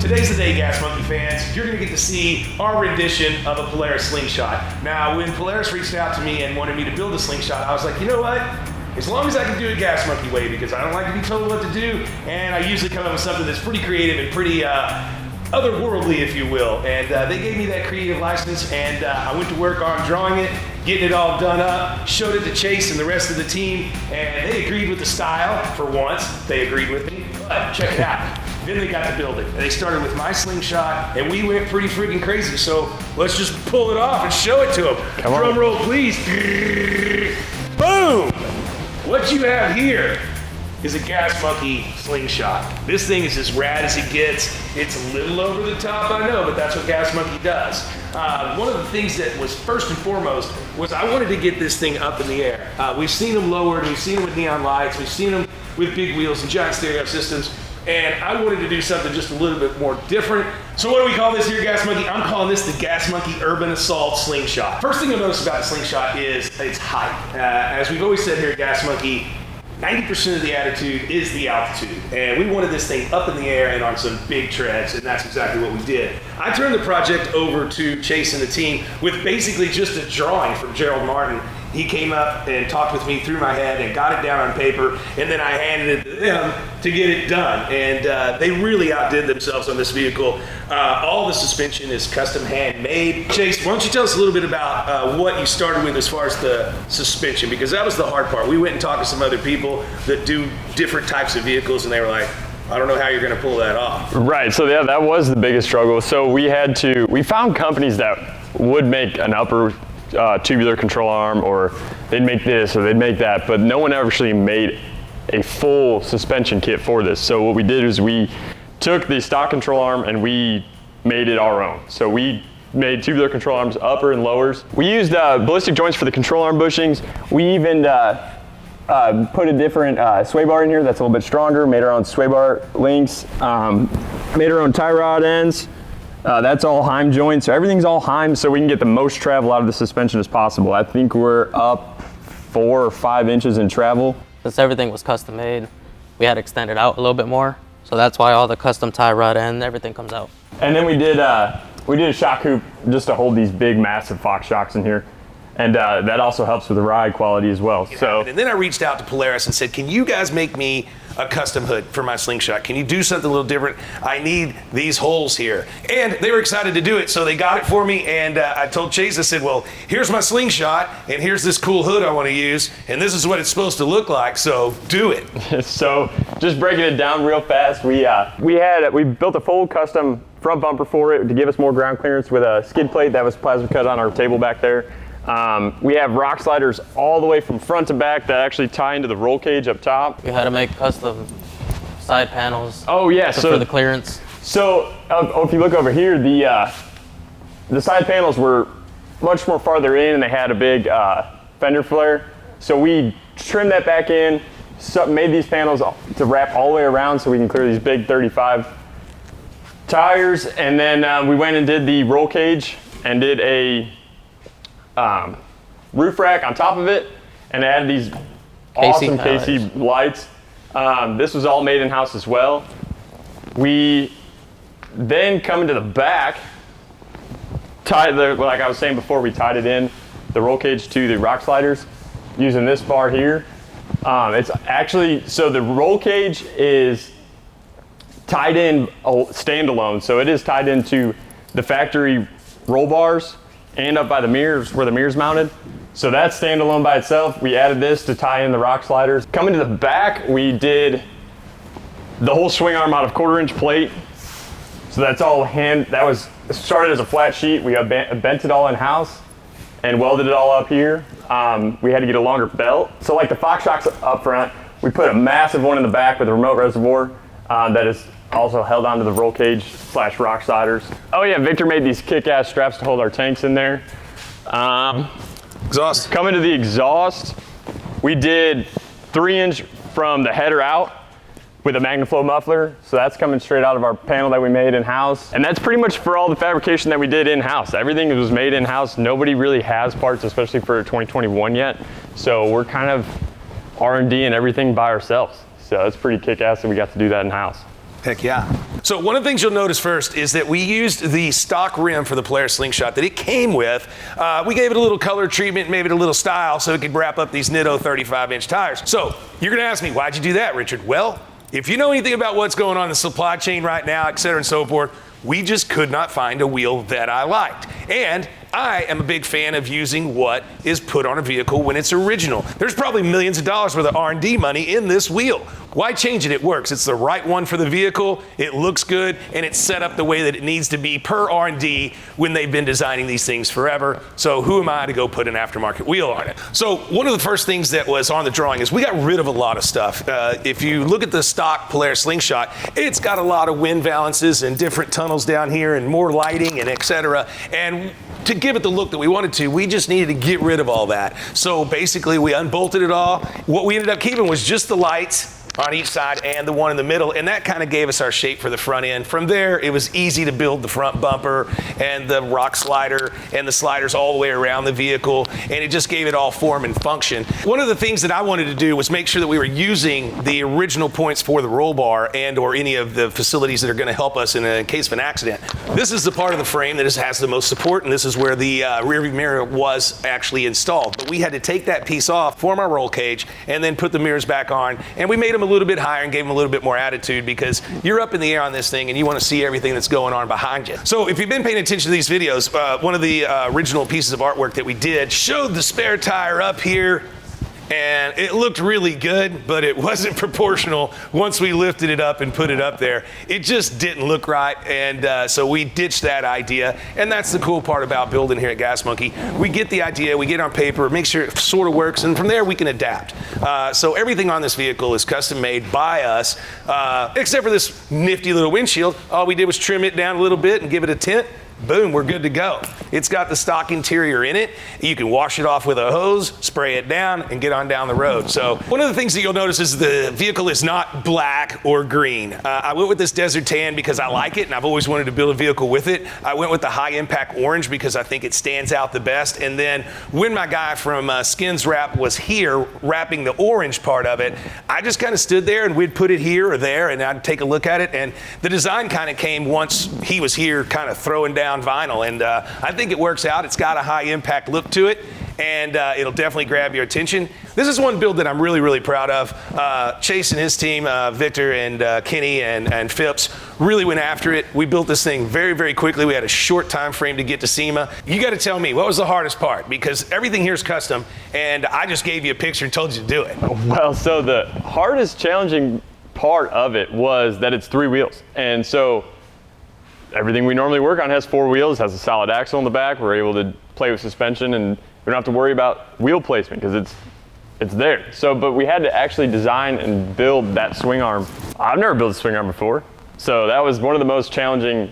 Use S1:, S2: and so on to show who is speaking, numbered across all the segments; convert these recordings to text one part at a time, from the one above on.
S1: today's the day, Gas Monkey fans. You're gonna get to see our rendition of a Polaris Slingshot. Now, when Polaris reached out to me and wanted me to build a Slingshot, I was like, you know what? As long as I can do it Gas Monkey way, because I don't like to be told what to do, and I usually come up with something that's pretty creative and pretty otherworldly, if you will. And they gave me that creative license, and I went to work on drawing it, getting it all done up, showed it to Chase and the rest of the team, and they agreed with the style. For once, they agreed with me. But check it out. Then they got to build it. And they started with my Slingshot, and we went pretty freaking crazy. So let's just pull it off and show it to them.
S2: Come on.
S1: Drum roll, please. Boom! What you have here is a Gas Monkey Slingshot. This thing is as rad as it gets. It's a little over the top, I know, but that's what Gas Monkey does. One of the things that was first and foremost was I wanted to get this thing up in the air. We've seen them lowered, we've seen them with neon lights, we've seen them with big wheels and giant stereo systems, and I wanted to do something just a little bit more different. So what do we call this here, Gas Monkey? I'm calling this the Gas Monkey Urban Assault Slingshot. First thing you'll notice about the Slingshot is its height. As we've always said here at Gas Monkey, 90% of the attitude is the altitude, and we wanted this thing up in the air and on some big treads, and that's exactly what we did. I turned the project over to Chase and the team with basically just a drawing from Gerald Martin. He came up and talked with me through my head and got it down on paper, and then I handed it to them to get it done. And they really outdid themselves on this vehicle. All the suspension is custom handmade. Chase, why don't you tell us a little bit about what you started with as far as the suspension, because that was the hard part. We went and talked to some other people that do different types of vehicles, and they were like, I don't know how you're gonna pull that off.
S2: Right, so yeah, that was the biggest struggle. So we found companies that would make an upper tubular control arm, or they'd make this or they'd make that, but no one actually made a full suspension kit for this. So what we did is we took the stock control arm and we made it our own. So we made tubular control arms, upper and lowers. We used ballistic joints for the control arm bushings. We even put a different sway bar in here that's a little bit stronger, made our own sway bar links, made our own tie rod ends. That's all Heim joints, so everything's all Heim, so we can get the most travel out of the suspension as possible. I think we're up 4 or 5 inches in travel.
S3: Since everything was custom made, we had to extend it out a little bit more, so that's why all the custom tie rod and everything comes out.
S2: And then we did a shock hoop just to hold these big, massive Fox shocks in here. And that also helps with the ride quality as well.
S1: And then I reached out to Polaris and said, can you guys make me a custom hood for my Slingshot? Can you do something a little different? I need these holes here. And they were excited to do it, so they got it for me. And I told Chase, I said, well, here's my Slingshot, and here's this cool hood I want to use, and this is what it's supposed to look like, so do it.
S2: So just breaking it down real fast, we built a full custom front bumper for it to give us more ground clearance with a skid plate that was plasma cut on our table back there. We have rock sliders all the way from front to back that actually tie into the roll cage up top.
S3: We had to make custom side panels.
S2: Oh yeah,
S3: for the clearance.
S2: So if you look over here, the side panels were much more farther in, and they had a big fender flare. So we trimmed that back in, made these panels to wrap all the way around so we can clear these big 35 tires, and then we went and did the roll cage and did a roof rack on top of it, and added these awesome KC lights. This was all made in-house as well. We then come into the back, like I was saying before, we tied it in, the roll cage to the rock sliders using this bar here. It's actually, so the roll cage is tied in standalone, so it is tied into the factory roll bars and up by the mirrors where the mirror's mounted. So that's standalone by itself. We added this to tie in the rock sliders. Coming to the back, we did the whole swing arm out of 1/4-inch plate. So that's all that was started as a flat sheet. We bent it all in house and welded it all up here. We had to get a longer belt. So like the Fox shocks up front, we put a massive one in the back with a remote reservoir that is also held onto the roll cage / rock sliders. Oh yeah, Victor made these kick-ass straps to hold our tanks in there.
S1: Exhaust.
S2: Coming to the exhaust, we did 3-inch from the header out with a MagnaFlow muffler. So that's coming straight out of our panel that we made in-house. And that's pretty much for all the fabrication that we did in-house. Everything was made in-house. Nobody really has parts, especially for 2021 yet. So we're kind of R&D and everything by ourselves. So it's pretty kick-ass that we got to do that in-house.
S1: Heck yeah. So one of the things you'll notice first is that we used the stock rim for the Polaris Slingshot that it came with. We gave it a little color treatment, made it a little style so it could wrap up these Nitto 35-inch tires. So you're gonna ask me, why'd you do that, Richard? Well, if you know anything about what's going on in the supply chain right now, et cetera and so forth, we just could not find a wheel that I liked. And I am a big fan of using what is put on a vehicle when it's original. There's probably millions of dollars worth of R&D money in this wheel. Why change it? It works. It's the right one for the vehicle. It looks good, and it's set up the way that it needs to be per R&D when they've been designing these things forever. So who am I to go put an aftermarket wheel on it? So one of the first things that was on the drawing is we got rid of a lot of stuff. If you look at the stock Polaris Slingshot, it's got a lot of wind balances and different tunnels down here and more lighting and et cetera. And to give it the look that we wanted to, we just needed to get rid of all that. So basically we unbolted it all. What we ended up keeping was just the lights on each side and the one in the middle, and that kind of gave us our shape for the front end. From there, it was easy to build the front bumper and the rock slider and the sliders all the way around the vehicle, and it just gave it all form and function. One of the things that I wanted to do was make sure that we were using the original points for the roll bar and or any of the facilities that are going to help us in case of an accident. This is the part of the frame that has the most support, and this is where the rear view mirror was actually installed. But we had to take that piece off, form our roll cage, and then put the mirrors back on, and we made them a little bit higher and gave them a little bit more attitude because you're up in the air on this thing and you want to see everything that's going on behind you. So if you've been paying attention to these videos, one of the original pieces of artwork that we did showed the spare tire up here, and it looked really good, but it wasn't proportional once we lifted it up and put it up there. It just didn't look right, and so we ditched that idea, and that's the cool part about building here at Gas Monkey. We get the idea, we get it on paper, make sure it sort of works, and from there we can adapt. So everything on this vehicle is custom made by us, except for this nifty little windshield. All we did was trim it down a little bit and give it a tint. Boom, we're good to go. It's got the stock interior in it. You can wash it off with a hose, spray it down, and get on down the road. So one of the things that you'll notice is the vehicle is not black or green. I went with this desert tan because I like it, and I've always wanted to build a vehicle with it. I went with the high impact orange because I think it stands out the best. And then when my guy from Skins Wrap was here wrapping the orange part of it, I just kind of stood there and we'd put it here or there, and I'd take a look at it. And the design kind of came once he was here kind of throwing down vinyl, and I think it works out. It's got a high impact look to it, and it'll definitely grab your attention. This is one build that I'm really, really proud of. Chase and his team, Victor and Kenny and Phipps, really went after it. We built this thing very, very quickly. We had a short time frame to get to SEMA. You got to tell me, what was the hardest part? Because everything here is custom, and I just gave you a picture and told you to do it.
S2: Well, so the hardest challenging part of it was that it's 3 wheels, and so everything we normally work on has 4 wheels, has a solid axle in the back. We're able to play with suspension, and we don't have to worry about wheel placement because it's there. So, but we had to actually design and build that swing arm. I've never built a swing arm before, so that was one of the most challenging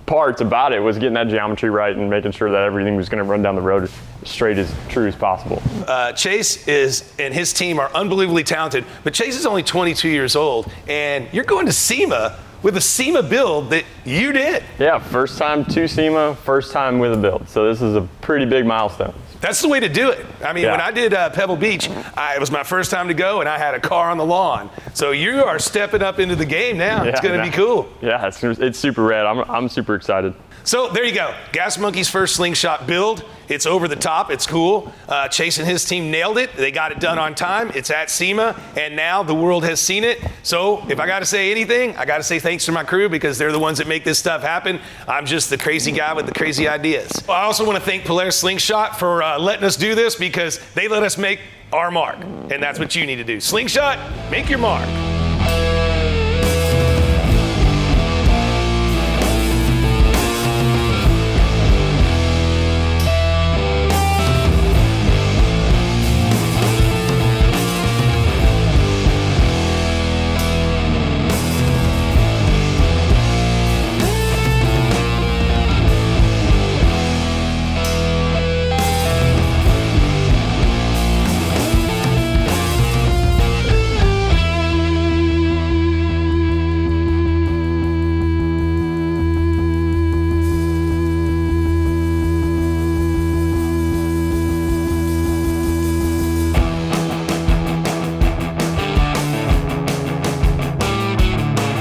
S2: parts about it, was getting that geometry right and making sure that everything was going to run down the road as straight as true as possible.
S1: Chase and his team are unbelievably talented, but Chase is only 22 years old, and you're going to SEMA with a SEMA build that you did.
S2: Yeah, first time to SEMA, first time with a build. So this is a pretty big milestone.
S1: That's the way to do it. I mean, when I did Pebble Beach, it was my first time to go, and I had a car on the lawn. So you are stepping up into the game now. It's going to be cool.
S2: Yeah, it's super rad. I'm super excited.
S1: So there you go. Gas Monkey's first Slingshot build. It's over the top. It's cool. Chase and his team nailed it. They got it done on time. It's at SEMA, and now the world has seen it. So if I got to say anything, I got to say thanks to my crew because they're the ones that make this stuff happen. I'm just the crazy guy with the crazy ideas. I also want to thank Polaris Slingshot for letting us do this because they let us make our mark, and that's what you need to do. Slingshot, make your mark.